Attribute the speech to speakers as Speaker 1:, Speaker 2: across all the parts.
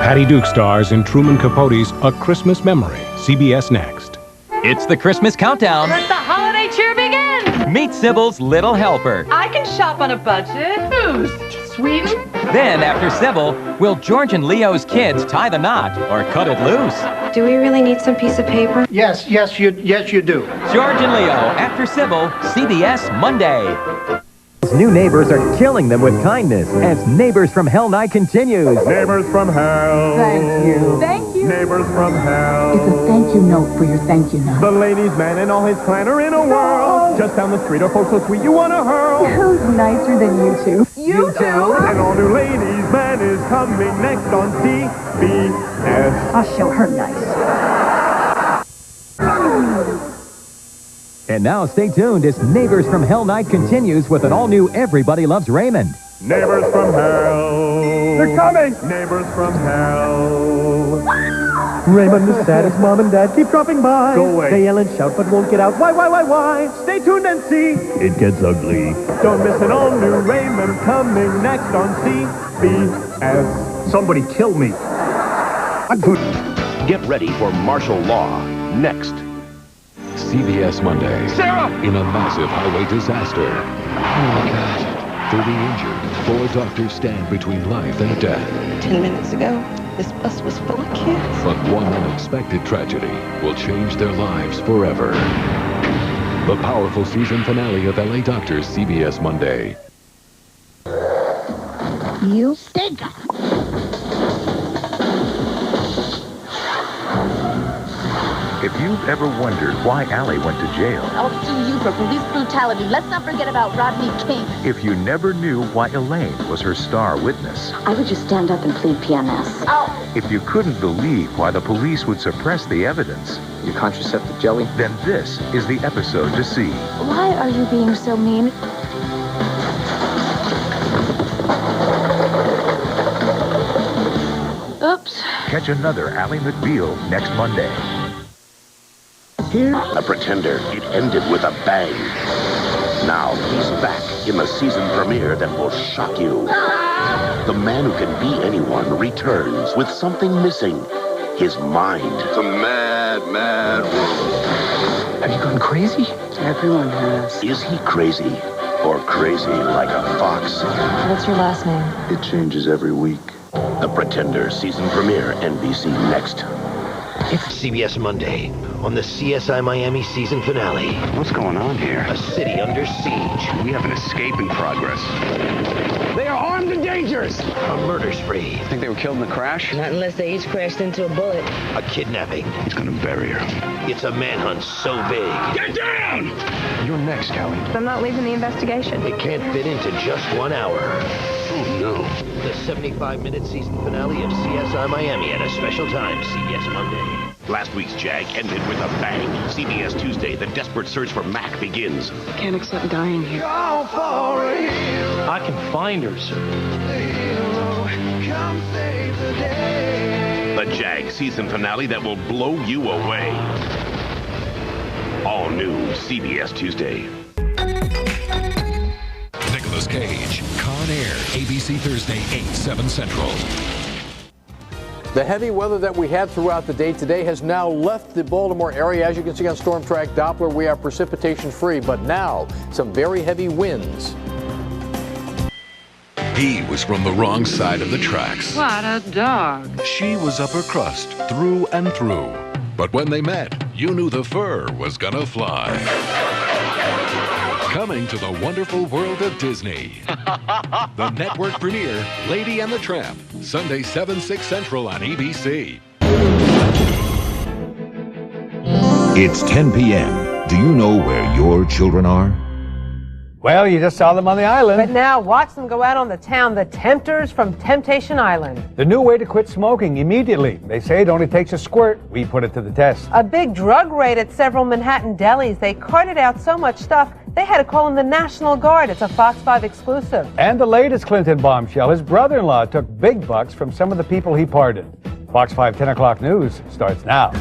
Speaker 1: Patty Duke stars in Truman Capote's A Christmas Memory. CBS next.
Speaker 2: It's the Christmas countdown.
Speaker 3: Let the holiday cheer begin.
Speaker 2: Meet Sybil's little helper.
Speaker 3: I can shop on a budget. Who's? Sweden?
Speaker 2: Then, after Sybil, will George and Leo's kids tie the knot or cut it loose?
Speaker 4: Do we really need some piece of paper?
Speaker 5: Yes, you do.
Speaker 2: George and Leo, after Sybil, CBS Monday.
Speaker 6: New neighbors are killing them with kindness as Neighbors from Hell Night continues.
Speaker 7: Neighbors from Hell.
Speaker 8: Thank you.
Speaker 3: Thank you.
Speaker 7: Neighbors from Hell.
Speaker 8: It's a thank you note for your thank you note.
Speaker 7: The ladies' man and all his clan are in a whirl. Just down the street are folks so sweet you want to hurl.
Speaker 8: Who's nicer than you two?
Speaker 3: You two?
Speaker 7: And all new ladies' man is coming next on CBS.
Speaker 8: I'll show her nice.
Speaker 6: And now stay tuned as Neighbors from Hell Night continues with an all-new Everybody Loves Raymond.
Speaker 7: Neighbors from Hell. They're coming. Neighbors from Hell. Raymond is sad as mom and dad keep dropping by. Go away. They yell and shout but won't get out. Why? Stay tuned and see. It gets ugly. Don't miss an all-new Raymond coming next on CBS. Somebody kill me.
Speaker 9: Get ready for martial law next.
Speaker 10: CBS Monday.
Speaker 9: Sarah!
Speaker 10: In a massive highway disaster. Oh my God. 30 injured. 4 doctors stand between life and death.
Speaker 4: 10 minutes ago, this bus was full of kids.
Speaker 10: But one unexpected tragedy will change their lives forever. The powerful season finale of LA Doctors, CBS Monday.
Speaker 8: You stink.
Speaker 9: If you've ever wondered why Allie went to jail,
Speaker 11: I'll sue you for police brutality. Let's not forget about Rodney King.
Speaker 9: if you never knew why Elaine was her star witness,
Speaker 11: I would just stand up and plead PMS.
Speaker 9: if you couldn't believe why the police would suppress the evidence,
Speaker 12: Your contraceptive jelly?
Speaker 9: then this is the episode to see.
Speaker 11: Why are you being so mean? Oops.
Speaker 9: Catch another Ally McBeal next Monday.
Speaker 13: The Pretender. It ended with a bang. Now he's back in the season premiere that will shock you. The man who can be anyone returns with something missing. His mind.
Speaker 14: It's a mad, mad world.
Speaker 12: Have you gone crazy?
Speaker 11: Everyone has.
Speaker 13: Is he crazy? Or crazy like a fox?
Speaker 11: What's your last name?
Speaker 14: It changes every week.
Speaker 13: The Pretender season premiere, NBC next.
Speaker 15: It's CBS Monday on the CSI Miami season finale.
Speaker 13: What's going on here?
Speaker 15: A city under siege.
Speaker 13: We have an escape in progress.
Speaker 15: They are armed and dangerous. A murder spree.
Speaker 12: Think they were killed in the crash?
Speaker 16: Not unless they each crashed into a bullet.
Speaker 15: A kidnapping.
Speaker 13: He's gonna bury her.
Speaker 15: It's a manhunt so big. Get down!
Speaker 12: You're next, Callie.
Speaker 4: I'm not leaving the investigation.
Speaker 15: It can't fit into just 1 hour.
Speaker 13: Oh no.
Speaker 15: The 75-minute season finale of CSI Miami at a special time, CBS Monday.
Speaker 13: Last week's Jag ended with a bang. CBS Tuesday, the desperate search for Mac begins.
Speaker 16: Can't accept dying here.
Speaker 15: I can find her, sir.
Speaker 13: The Jag season finale that will blow you away. All new CBS Tuesday.
Speaker 10: Nicolas Cage, Con Air, ABC Thursday, 8, 7 Central.
Speaker 17: The heavy weather that we had throughout the day today has now left the Baltimore area. As you can see on Storm Track Doppler, we are precipitation free, but now some very heavy winds.
Speaker 10: He was from the wrong side of the tracks.
Speaker 16: What a dog.
Speaker 10: She was upper crust, through and through. But when they met, you knew the fur was gonna fly. Coming to the wonderful world of Disney. The network premiere, Lady and the Tramp, Sunday 7, 6 Central on ABC.
Speaker 18: It's 10 p.m. Do you know where your children are?
Speaker 5: Well, you just saw them on the island.
Speaker 3: But now watch them go out on the town, the Tempters from Temptation Island.
Speaker 5: The new way to quit smoking immediately. They say it only takes a squirt. We put it to the test.
Speaker 3: A big drug raid at several Manhattan delis. They carted out so much stuff, they had to call in the National Guard. It's a Fox 5 exclusive.
Speaker 5: And the latest Clinton bombshell, his brother-in-law took big bucks from some of the people he pardoned. Fox 5 10 o'clock news starts now.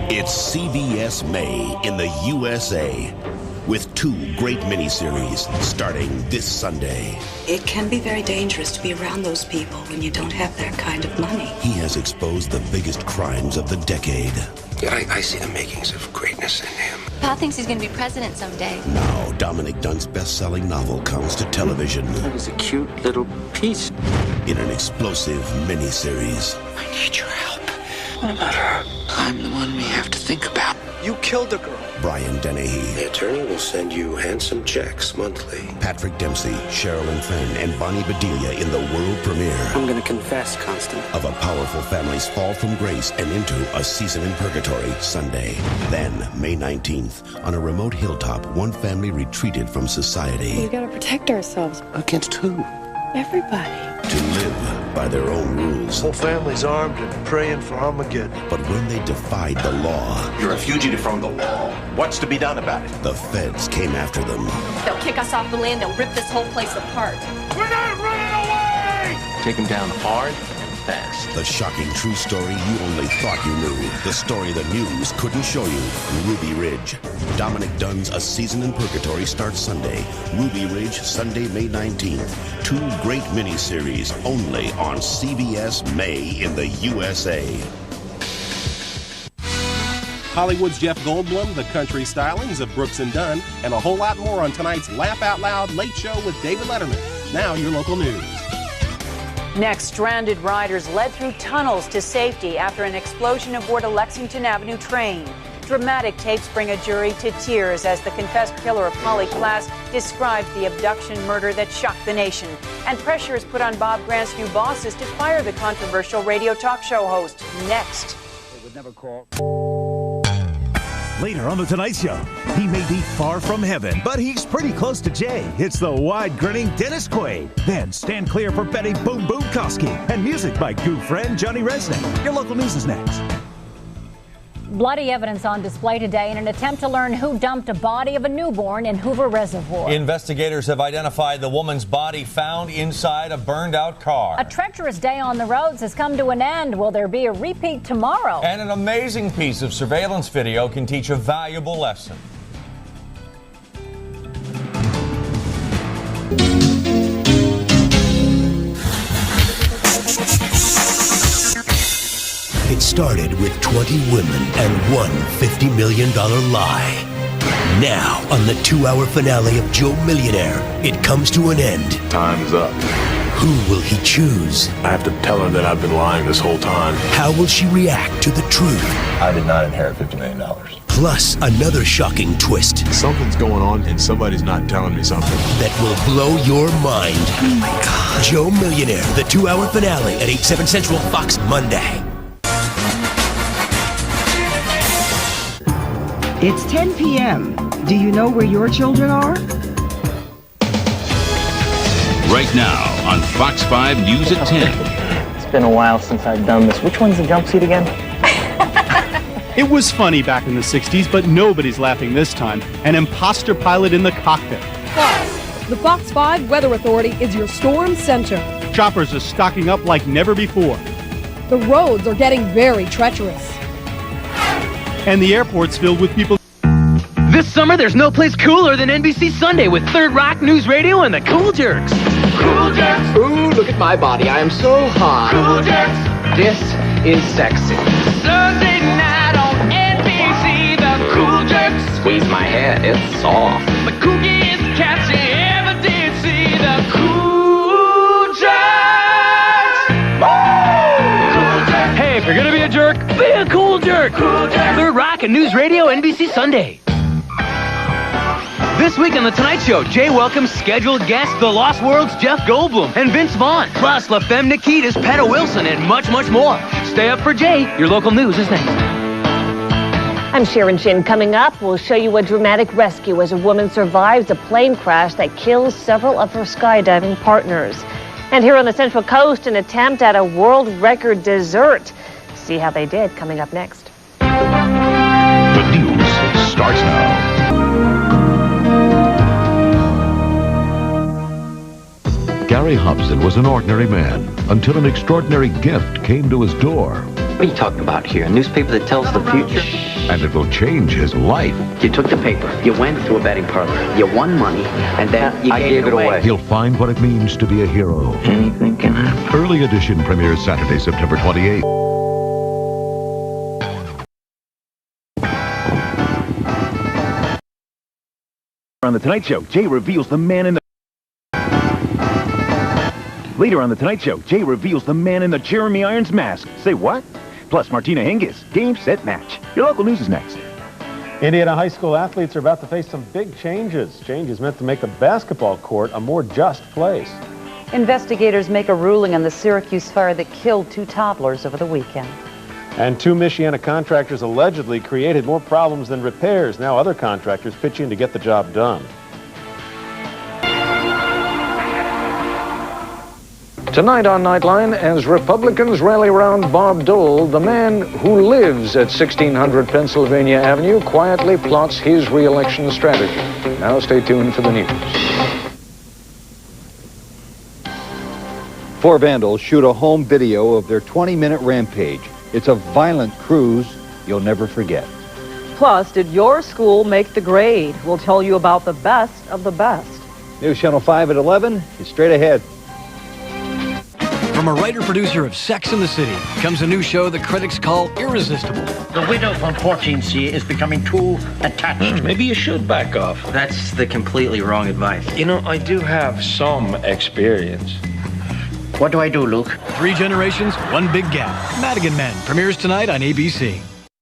Speaker 13: It's CBS May in the USA. with 2 great miniseries starting this Sunday.
Speaker 19: It can be very dangerous to be around those people when you don't have that kind of money.
Speaker 13: He has exposed the biggest crimes of the decade.
Speaker 12: Yeah, I see the makings of greatness in him.
Speaker 11: Pa thinks he's going to be president someday.
Speaker 13: Now, Dominic Dunn's best-selling novel comes to television.
Speaker 12: That was a cute little piece.
Speaker 13: In an explosive miniseries.
Speaker 12: I need your help. What about her? I'm the one we have to think about. You killed the girl.
Speaker 13: Brian Dennehy.
Speaker 12: The attorney will send you handsome checks monthly.
Speaker 13: Patrick Dempsey, Sherilyn Fenn, and Bonnie Bedelia in the world premiere.
Speaker 12: I'm going to confess, Constant.
Speaker 13: Of a powerful family's fall from grace and into a season in purgatory, Sunday. Then, May 19th, on a remote hilltop, one family retreated from society.
Speaker 4: We gotta protect ourselves.
Speaker 12: Against who?
Speaker 4: Everybody.
Speaker 13: To live by their own rules.
Speaker 14: Whole family's armed and praying for Armageddon.
Speaker 13: But when they defied the law...
Speaker 20: You're a fugitive from the law. What's to be done about it?
Speaker 13: The feds came after them.
Speaker 11: They'll kick us off the land. They'll rip this whole place apart.
Speaker 14: We're not running away!
Speaker 15: Take him down hard and fast.
Speaker 13: The shocking true story you only thought you knew. The story the news couldn't show you. Ruby Ridge. Dominic Dunn's A Season in Purgatory starts Sunday. Ruby Ridge, Sunday, May 19th. 2 great miniseries only on CBS May in the USA.
Speaker 21: Hollywood's Jeff Goldblum, the country stylings of Brooks and Dunn, and a whole lot more on tonight's Laugh Out Loud Late Show with David Letterman. Now your local news.
Speaker 22: Next, stranded riders led through tunnels to safety after an explosion aboard a Lexington Avenue train. Dramatic tapes bring a jury to tears as the confessed killer of Polly Klaas described the abduction murder that shocked the nation. And pressure is put on Bob Grant's new bosses to fire the controversial radio talk show host. Next.
Speaker 5: They would never call.
Speaker 23: Later on The Tonight Show, he may be far from heaven, but he's pretty close to Jay. It's the wide-grinning Dennis Quaid. Then stand clear for Betty Boom Boom Kosky and music by goof friend Johnny Resnick. Your local news is next.
Speaker 24: Bloody evidence on display today in an attempt to learn who dumped a body of a newborn in Hoover Reservoir.
Speaker 25: Investigators have identified the woman's body found inside a burned-out car.
Speaker 24: A treacherous day on the roads has come to an end. Will there be a repeat tomorrow?
Speaker 25: And an amazing piece of surveillance video can teach a valuable lesson.
Speaker 26: It started with 20 women and one $50 million lie. Now, on the 2-hour finale of Joe Millionaire, it comes to an end.
Speaker 14: Time's up.
Speaker 26: Who will he choose?
Speaker 14: I have to tell her that I've been lying this whole time.
Speaker 26: How will she react to the truth?
Speaker 14: I did not inherit $50 million.
Speaker 26: Plus, another shocking twist.
Speaker 14: Something's going on and somebody's not telling me something.
Speaker 26: That will blow your mind. Oh my God. Joe Millionaire, the 2-hour finale at 8/7 Central, Fox Monday.
Speaker 27: It's 10 p.m. Do you know where your children are?
Speaker 28: Right now on Fox 5 News at 10.
Speaker 29: It's been a while since I've done this. Which one's the jump seat again?
Speaker 7: It was funny back in the 60s, but nobody's laughing this time. An imposter pilot in the cockpit.
Speaker 30: Plus, the Fox 5 Weather Authority is your storm center.
Speaker 7: Choppers are stocking up like never before.
Speaker 30: The roads are getting very treacherous.
Speaker 7: And the airport's filled with people.
Speaker 31: This summer, there's no place cooler than NBC Sunday with Third Rock News Radio and the Cool Jerks.
Speaker 15: Cool Jerks! Ooh, look at my body. I am so hot.
Speaker 31: Cool Jerks!
Speaker 15: This is sexy.
Speaker 31: Sunday night on NBC, the Cool Jerks.
Speaker 15: Squeeze my hair, it's soft.
Speaker 31: The kookiest cats you ever did see, the Cool Jerks. Cool Jerks! Hey, if you're gonna be a jerk, be a cool jerk. Cool Jerks! Third Rock and News Radio, NBC Sunday. This week on The Tonight Show, Jay welcomes scheduled guests, The Lost World's Jeff Goldblum and Vince Vaughn, plus La Femme Nikita's Petta Wilson, and much, much more. Stay up for Jay. Your local news is next.
Speaker 32: I'm Sharon Chin. Coming up, we'll show you a dramatic rescue as a woman survives a plane crash that kills several of her skydiving partners. And here on the Central Coast, an attempt at a world record dessert. See how they did coming up next.
Speaker 10: The news starts now. Gary Hobson was an ordinary man until an extraordinary gift came to his door.
Speaker 1: What are you talking about here? A newspaper that tells the future?
Speaker 10: And it will change his life.
Speaker 1: You took the paper, you went to a betting parlor, you won money, and then you gave it away.
Speaker 10: He'll find what it means to be a hero.
Speaker 1: Anything can happen.
Speaker 10: Early edition premieres Saturday, September 28th.
Speaker 23: On The Tonight Show, Jay reveals the man in the... Later on The Tonight Show, Jay reveals the man in the Jeremy Irons mask. Say what? Plus Martina Hingis. Game, set, match. Your local news is next.
Speaker 2: Indiana high school athletes are about to face some big changes. Changes meant to make the basketball court a more just place.
Speaker 22: Investigators make a ruling on the Syracuse fire that killed 2 toddlers over the weekend.
Speaker 2: And 2 Michiana contractors allegedly created more problems than repairs. Now other contractors pitch in to get the job done.
Speaker 3: Tonight on Nightline, as Republicans rally around Bob Dole, the man who lives at 1600 Pennsylvania Avenue quietly plots his re-election strategy. Now stay tuned for the news.
Speaker 4: 4 vandals shoot a home video of their 20-minute rampage. It's a violent cruise you'll never forget.
Speaker 6: Plus, did your school make the grade? We'll tell you about the best of the best.
Speaker 4: News Channel 5 at 11 is straight ahead.
Speaker 8: From a writer-producer of Sex and the City comes a new show the critics call irresistible.
Speaker 9: The widow from 14C is becoming too attached.
Speaker 12: Maybe you should back off.
Speaker 1: That's the completely wrong advice.
Speaker 12: You know, I do have some experience.
Speaker 9: What do I do, Luke?
Speaker 8: 3 generations, 1 big gap. Madigan Men premieres tonight on ABC.